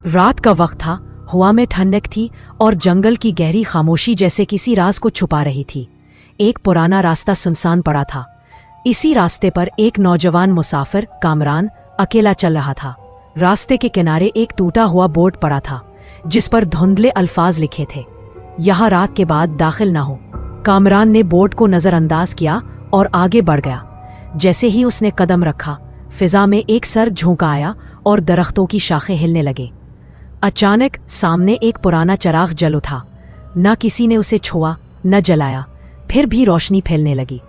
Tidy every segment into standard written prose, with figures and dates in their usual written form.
रात का वक्त था, हवा में ठंडक थी और जंगल की गहरी खामोशी जैसे किसी राज को छुपा रही थी। एक पुराना रास्ता सुनसान पड़ा था। इसी रास्ते पर एक नौजवान मुसाफिर कामरान अकेला चल रहा था। रास्ते के किनारे एक टूटा हुआ बोर्ड पड़ा था जिस पर धुंधले अल्फाज लिखे थे, यहाँ रात के बाद दाखिल ना हो। कामरान ने बोर्ड को नजरअंदाज किया और आगे बढ़ गया। जैसे ही उसने कदम रखा, फिजा में एक सर झोंका आया और दरख्तों की शाखें हिलने लगे। अचानक सामने एक पुराना चिराग जल उठा। न किसी ने उसे छुआ न जलाया, फिर भी रोशनी फैलने लगी।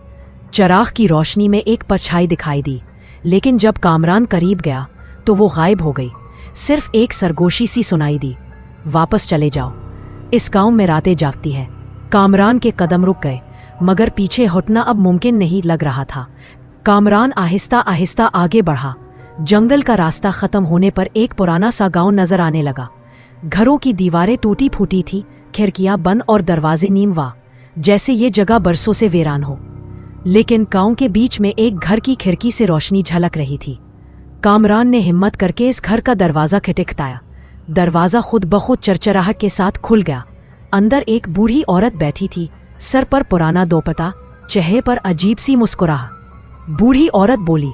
चिराग की रोशनी में एक परछाई दिखाई दी, लेकिन जब कामरान करीब गया तो वो गायब हो गई। सिर्फ एक सरगोशी सी सुनाई दी, वापस चले जाओ, इस गांव में रातें जागती हैं। कामरान के कदम रुक गए, मगर पीछे हटना अब मुमकिन नहीं लग रहा था। कामरान आहिस्ता आहिस्ता आगे बढ़ा। जंगल का रास्ता खत्म होने पर एक पुराना सा गांव नजर आने लगा। घरों की दीवारें टूटी फूटी थी, खिड़कियां बंद और दरवाजे नीमवा, जैसे ये जगह बरसों से वीरान हो। लेकिन गांव के बीच में एक घर की खिड़की से रोशनी झलक रही थी। कामरान ने हिम्मत करके इस घर का दरवाजा खटखटाया। दरवाजा खुद ब खुद चरचराहट के साथ खुल गया। अंदर एक बूढ़ी औरत बैठी थी, सर पर पुराना दोपट्टा, चेहरे पर अजीब सी मुस्कुराहट। बूढ़ी औरत बोली,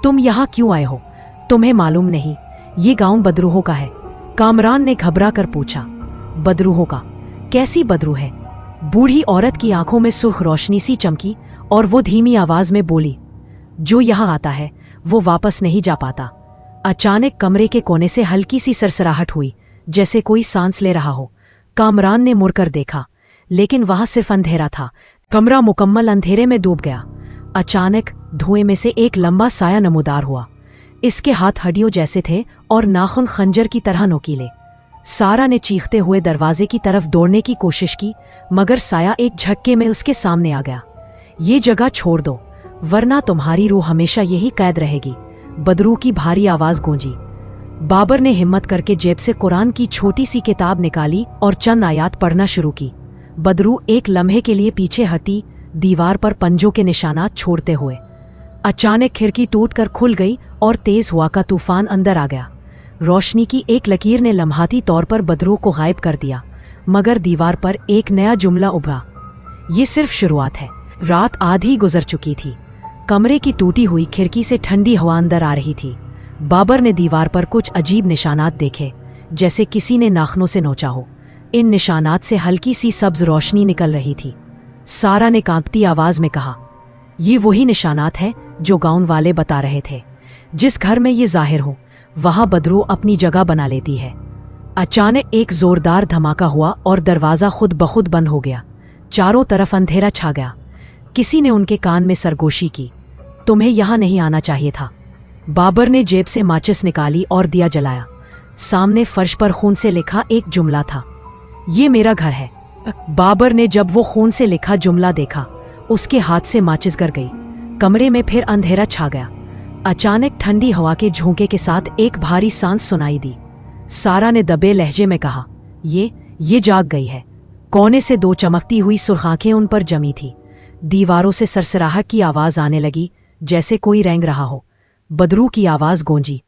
तुम यहाँ क्यों आए हो? तुम्हें मालूम नहीं ये गांव बदरूहों का है? कामरान ने घबरा कर पूछा। बदरूहों का? कैसी बदरूह है? बूढ़ी औरत की आंखों में सुर्ख रोशनी सी चमकी और वो धीमी आवाज में बोली, जो यहाँ आता है वो वापस नहीं जा पाता। अचानक कमरे के कोने से हल्की सी सरसराहट हुई, जैसे कोई सांस ले रहा हो। कामरान ने मुड़कर देखा, लेकिन वहां सिर्फ अंधेरा था। कमरा मुकम्मल अंधेरे में डूब गया। अचानक धुएं में से एक लंबा साया नमूदार हुआ। इसके हाथ हड्डियों जैसे थे और नाखून खंजर की तरह नोकीले। सारा ने चीखते हुए दरवाजे की तरफ दौड़ने की कोशिश की, मगर साया एक झटके में उसके सामने आ गया। ये जगह छोड़ दो, वरना तुम्हारी रूह हमेशा यही कैद रहेगी, बदरू की भारी आवाज गूंजी। बाबर ने हिम्मत करके जेब से कुरान की छोटी सी किताब निकाली और चंद आयात पढ़ना शुरू की। बदरू एक लम्हे के लिए पीछे हटी, दीवार पर पंजों के निशानात छोड़ते हुए। अचानक खिड़की टूटकर खुल गई और तेज हवा का तूफान अंदर आ गया। रोशनी की एक लकीर ने लम्हाती तौर पर बदरू को गायब कर दिया, मगर दीवार पर एक नया जुमला उभरा, ये सिर्फ शुरुआत है। रात आधी गुजर चुकी थी। कमरे की टूटी हुई खिड़की से ठंडी हवा अंदर आ रही थी। बाबर ने दीवार पर कुछ अजीब निशानात देखे, जैसे किसी ने नाखनों से नोचा हो। इन निशानात से हल्की सी सब्ज रोशनी निकल रही थी। सारा ने कांपती आवाज में कहा, ये वही निशानात हैं जो गांव वाले बता रहे थे। जिस घर में ये जाहिर हो, वहां बदरू अपनी जगह बना लेती है। अचानक एक जोरदार धमाका हुआ और दरवाजा खुद ब खुद बंद हो गया। चारों तरफ अंधेरा छा गया। किसी ने उनके कान में सरगोशी की, तुम्हें यहां नहीं आना चाहिए था। बाबर ने जेब से माचिस निकाली और दिया जलाया। सामने फर्श पर खून से लिखा एक जुमला था, ये मेरा घर है। बाबर ने जब वो खून से लिखा जुमला देखा, उसके हाथ से माचिस गिर गई। कमरे में फिर अंधेरा छा गया। अचानक ठंडी हवा के झोंके के साथ एक भारी सांस सुनाई दी। सारा ने दबे लहजे में कहा, ये जाग गई है। कोने से दो चमकती हुई सुर्ख आंखें उन पर जमी थी। दीवारों से सरसराहट की आवाज आने लगी, जैसे कोई रेंग रहा हो। बदरू की आवाज गूंजी,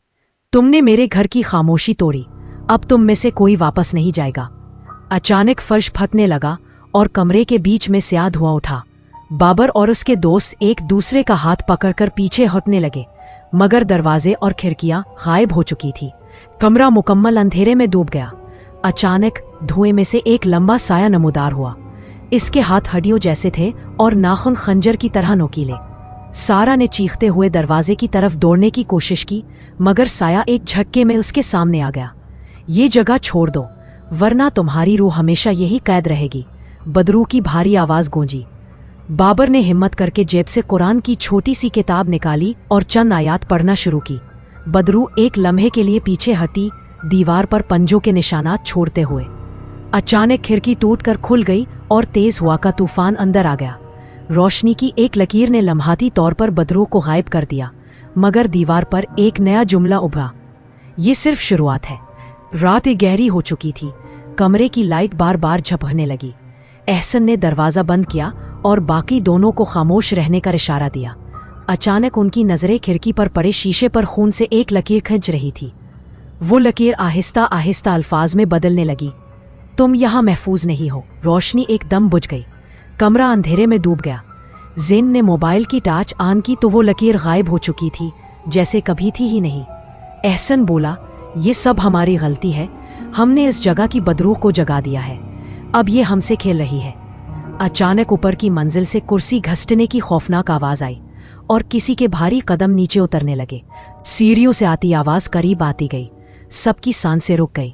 तुमने मेरे घर की खामोशी तोड़ी, अब तुम में से कोई वापस नहीं जाएगा। अचानक फर्श फटने लगा और कमरे के बीच में स्याह धुआं उठा। बाबर और उसके दोस्त एक दूसरे का हाथ पकड़कर पीछे हटने लगे, मगर दरवाजे और खिड़कियां गायब हो चुकी थी। कमरा मुकम्मल अंधेरे में डूब गया। अचानक धुएं में से एक लंबा साया नमूदार हुआ। इसके हाथ हड्डियों जैसे थे और नाखून खंजर की तरह नोकीले। सारा ने चीखते हुए दरवाजे की तरफ दौड़ने की कोशिश की, मगर साया एक झटके में उसके सामने आ गया। ये जगह छोड़ दो, वरना तुम्हारी रूह हमेशा यही कैद रहेगी, बदरू की भारी आवाज गूंजी। बाबर ने हिम्मत करके जेब से कुरान की छोटी सी किताब निकाली और चंद आयात पढ़ना शुरू की। बदरू एक लम्हे के लिए पीछे हटी, दीवार पर पंजों के निशानात छोड़ते हुए। अचानक खिड़की टूटकर खुल गई और तेज हवा का तूफान अंदर आ गया। रोशनी की एक लकीर ने लम्हाती तौर पर बदरू को गायब कर दिया, मगर दीवार पर एक नया जुमला उभरा, ये सिर्फ शुरुआत है। रात गहरी हो चुकी थी। कमरे की लाइट बार बार झपकने लगी। एहसन ने दरवाजा बंद किया और बाकी दोनों को खामोश रहने का इशारा दिया। अचानक उनकी नजरें खिड़की पर पड़े शीशे पर खून से एक लकीर खींच रही थी। वो लकीर आहिस्ता आहिस्ता अल्फाज में बदलने लगी। तुम यहाँ महफूज नहीं हो। रोशनी एकदम बुझ गई, कमरा अंधेरे में डूब गया। ज़ेन ने मोबाइल की टार्च ऑन की तो वो लकीर गायब हो चुकी थी, जैसे कभी थी ही नहीं। एहसन बोला, ये सब हमारी गलती है, हमने इस जगह की बदरूह को जगा दिया है, अब ये हमसे खेल रही है। अचानक ऊपर की मंजिल से कुर्सी घसटने की खौफनाक आवाज़ आई और किसी के भारी कदम नीचे उतरने लगे। सीढ़ियों से आती आवाज़ करीब आती गई, सबकी सांसें रुक गई।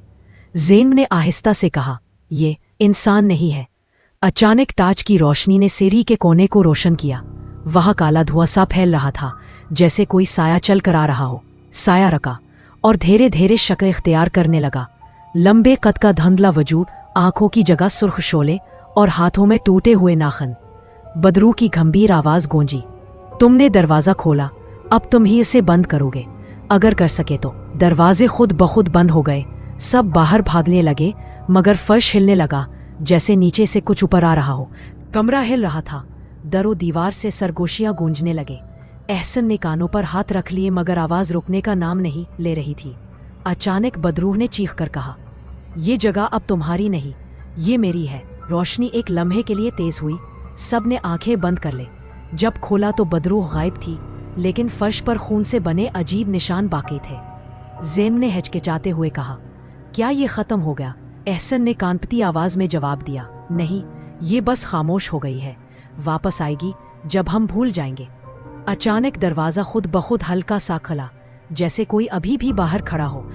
ज़ेन ने आहिस्ता से कहा, ये इंसान नहीं है। अचानक टार्च की रोशनी ने सीढ़ी के कोने को रोशन किया। वहां काला धुआं सा फैल रहा था, जैसे कोई साया चल कर आ रहा हो। साया रका और धीरे धीरे शक्ल इख्तियार करने लगा। लंबे कद का धुंधला वजूद, आंखों की जगह सुर्ख शोले और हाथों में टूटे हुए नाखन। बदरू की गंभीर आवाज गूंजी, तुमने दरवाजा खोला, अब तुम ही इसे बंद करोगे, अगर कर सके तो। दरवाजे खुद बखुद बंद हो गए। सब बाहर भागने लगे, मगर फर्श हिलने लगा, जैसे नीचे से कुछ ऊपर आ रहा हो। कमरा हिल रहा था, दरो दीवार से सरगोशियां गूंजने लगे। एहसन ने कानों पर हाथ रख लिए, मगर आवाज रुकने का नाम नहीं ले रही थी। अचानक बदरूह ने चीख कर कहा, ये जगह अब तुम्हारी नहीं, ये मेरी है। रोशनी एक लम्हे के लिए तेज हुई, सब ने आंखें बंद कर ले। जब खोला तो बदरूह गायब थी, लेकिन फर्श पर खून से बने अजीब निशान बाकी थे। ज़ेन ने हिचकिचाते हुए कहा, क्या ये खत्म हो गया? एहसन ने कांपती आवाज में जवाब दिया, नहीं, ये बस खामोश हो गई है, वापस आएगी जब हम भूल जाएंगे। अचानक दरवाजा खुद बखुद हल्का सा खुला, जैसे कोई अभी भी बाहर खड़ा हो।